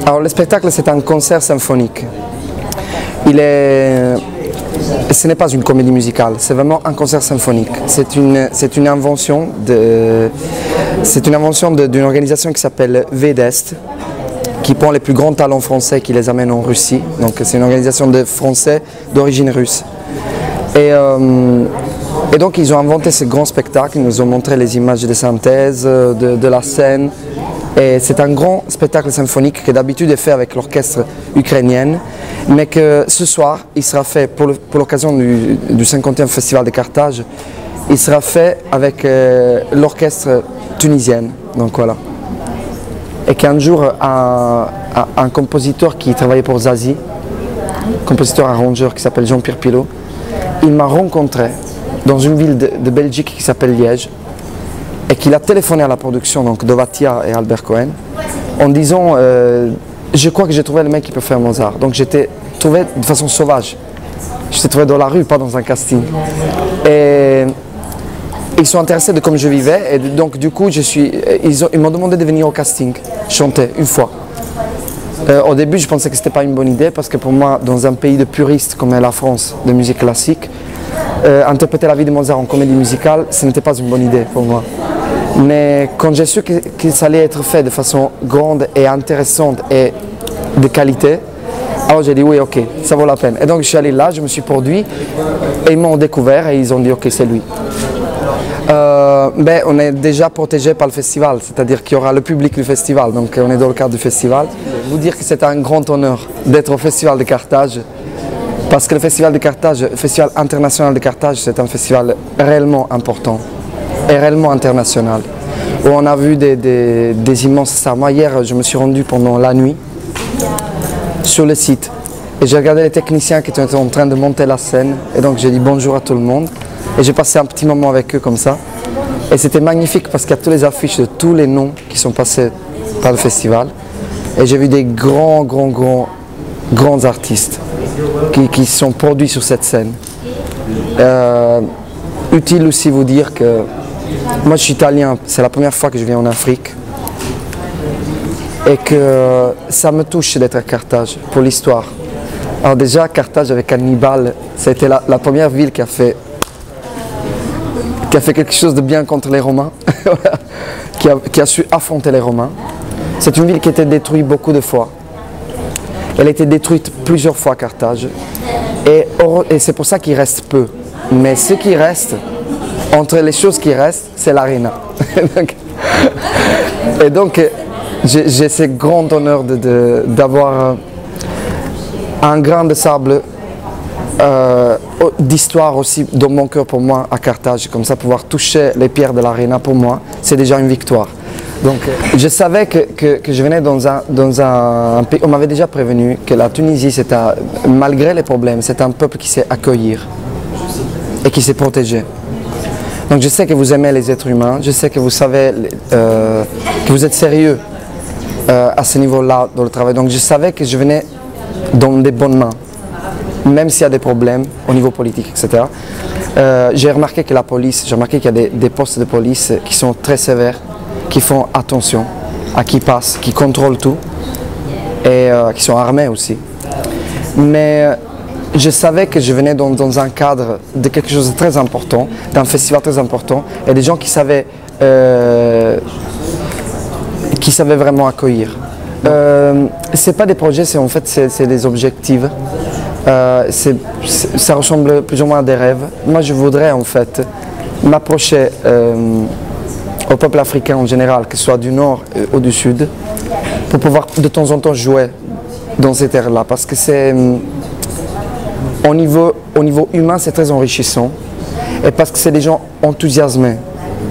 Alors le spectacle, c'est un concert symphonique. Ce n'est pas une comédie musicale, c'est vraiment un concert symphonique. C'est une invention d'une organisation qui s'appelle VEDEST, qui prend les plus grands talents français qui les amène en Russie. Donc c'est une organisation de Français d'origine russe. Et donc ils ont inventé ce grand spectacle, ils nous ont montré les images de synthèse, de la scène. Et c'est un grand spectacle symphonique qui d'habitude est fait avec l'orchestre ukrainien, mais que ce soir, il sera fait pour l'occasion du 50e Festival de Carthage, il sera fait avec l'orchestre tunisien. Donc voilà. Et qu'un jour, un compositeur qui travaillait pour Zazie, compositeur arrangeur qui s'appelle Jean-Pierre Pilot, il m'a rencontré dans une ville de Belgique qui s'appelle Liège, et qu'il a téléphoné à la production donc d'Ovatia et Albert Cohen en disant je crois que j'ai trouvé le mec qui peut faire Mozart. Donc j'étais trouvé de façon sauvage. Je t'ai trouvé dans la rue, pas dans un casting. Et ils sont intéressés de comme je vivais, et donc du coup ils m'ont demandé de venir au casting, chanter une fois. Au début je pensais que c'était pas une bonne idée parce que pour moi, dans un pays de puristes comme est la France de musique classique, interpréter la vie de Mozart en comédie musicale, ce n'était pas une bonne idée pour moi. Mais quand j'ai su que ça allait être fait de façon grande et intéressante et de qualité, alors j'ai dit oui, ok, ça vaut la peine. Et donc je suis allé là, je me suis produit et ils m'ont découvert et ils ont dit ok, c'est lui. On est déjà protégé par le festival, c'est-à-dire qu'il y aura le public du festival, donc on est dans le cadre du festival. Vous dire que c'est un grand honneur d'être au Festival de Carthage, parce que le Festival de Carthage, le Festival international de Carthage, c'est un festival réellement important et réellement international, où on a vu des immenses stars. Moi hier, je me suis rendu pendant la nuit sur le site et j'ai regardé les techniciens qui étaient en train de monter la scène, et donc j'ai dit bonjour à tout le monde et j'ai passé un petit moment avec eux comme ça, et c'était magnifique parce qu'il y a toutes les affiches de tous les noms qui sont passés par le festival, et j'ai vu des grands artistes qui sont produits sur cette scène. Utile aussi vous dire que moi je suis italien, c'est la première fois que je viens en Afrique et que ça me touche d'être à Carthage pour l'histoire. Alors déjà Carthage avec Hannibal, ça a été la première ville qui a fait quelque chose de bien contre les Romains, qui a su affronter les Romains. C'est une ville qui a été détruite beaucoup de fois. Elle a été détruite plusieurs fois, Carthage, et c'est pour ça qu'il reste peu. Mais ce qui reste, entre les choses qui restent, c'est l'aréna. Et donc, j'ai ce grand honneur d'avoir un grain de sable d'histoire aussi dans mon cœur pour moi à Carthage. Comme ça, pouvoir toucher les pierres de l'aréna, pour moi, c'est déjà une victoire. Donc, je savais que je venais dans un pays, on m'avait déjà prévenu que la Tunisie, malgré les problèmes, c'est un peuple qui sait accueillir et qui sait protéger. Donc je sais que vous aimez les êtres humains, je sais que vous savez que vous êtes sérieux à ce niveau-là dans le travail. Donc je savais que je venais dans des bonnes mains, même s'il y a des problèmes au niveau politique, etc. J'ai remarqué que la police, j'ai remarqué qu'il y a des postes de police qui sont très sévères, qui font attention à qui passe, qui contrôlent tout et qui sont armés aussi. Mais je savais que je venais dans un cadre de quelque chose de très important, d'un festival très important, et des gens qui savaient vraiment accueillir. C'est pas des projets, en fait c'est des objectifs. Ça ressemble plus ou moins à des rêves. Moi je voudrais en fait m'approcher au peuple africain en général, que ce soit du nord ou du sud, pour pouvoir de temps en temps jouer dans ces terres-là, parce que c'est au niveau humain c'est très enrichissant, et parce que c'est des gens enthousiasmés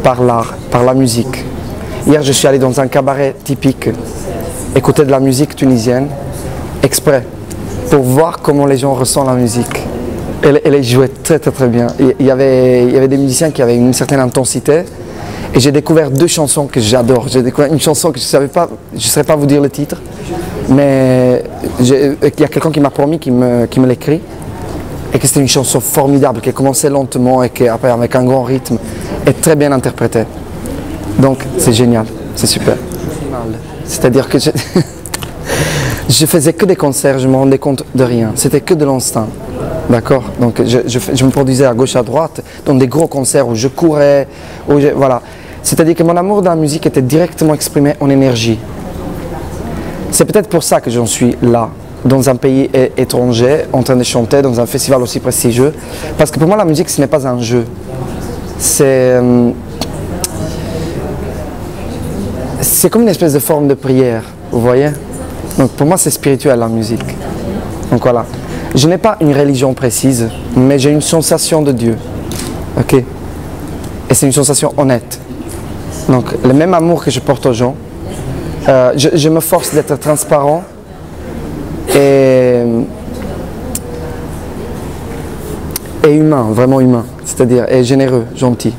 par l'art, par la musique. Hier je suis allé dans un cabaret typique, écouter de la musique tunisienne, exprès, pour voir comment les gens ressentent la musique. Elle est jouée très bien. Il y avait des musiciens qui avaient une certaine intensité, et j'ai découvert deux chansons que j'adore. J'ai découvert une chanson que je ne saurais pas vous dire le titre, mais il y a quelqu'un qui m'a promis qu'il me l'écrit, et que c'était une chanson formidable, qui a commencé lentement et qui après avec un grand rythme est très bien interprétée. Donc c'est génial, c'est super. C'est-à-dire que je faisais que des concerts, je me rendais compte de rien. C'était que de l'instinct. D'accord. Donc je me produisais à gauche, à droite, dans des gros concerts où je courais, voilà. C'est-à-dire que mon amour de la musique était directement exprimé en énergie. C'est peut-être pour ça que j'en suis là, dans un pays étranger, en train de chanter, dans un festival aussi prestigieux. Parce que pour moi, la musique, ce n'est pas un jeu. C'est comme une espèce de forme de prière, vous voyez? Donc pour moi, c'est spirituel, la musique. Donc voilà. Je n'ai pas une religion précise, mais j'ai une sensation de Dieu. Ok? Et c'est une sensation honnête. Donc le même amour que je porte aux gens, je me force d'être transparent et humain, vraiment humain, c'est-à-dire et généreux, gentil.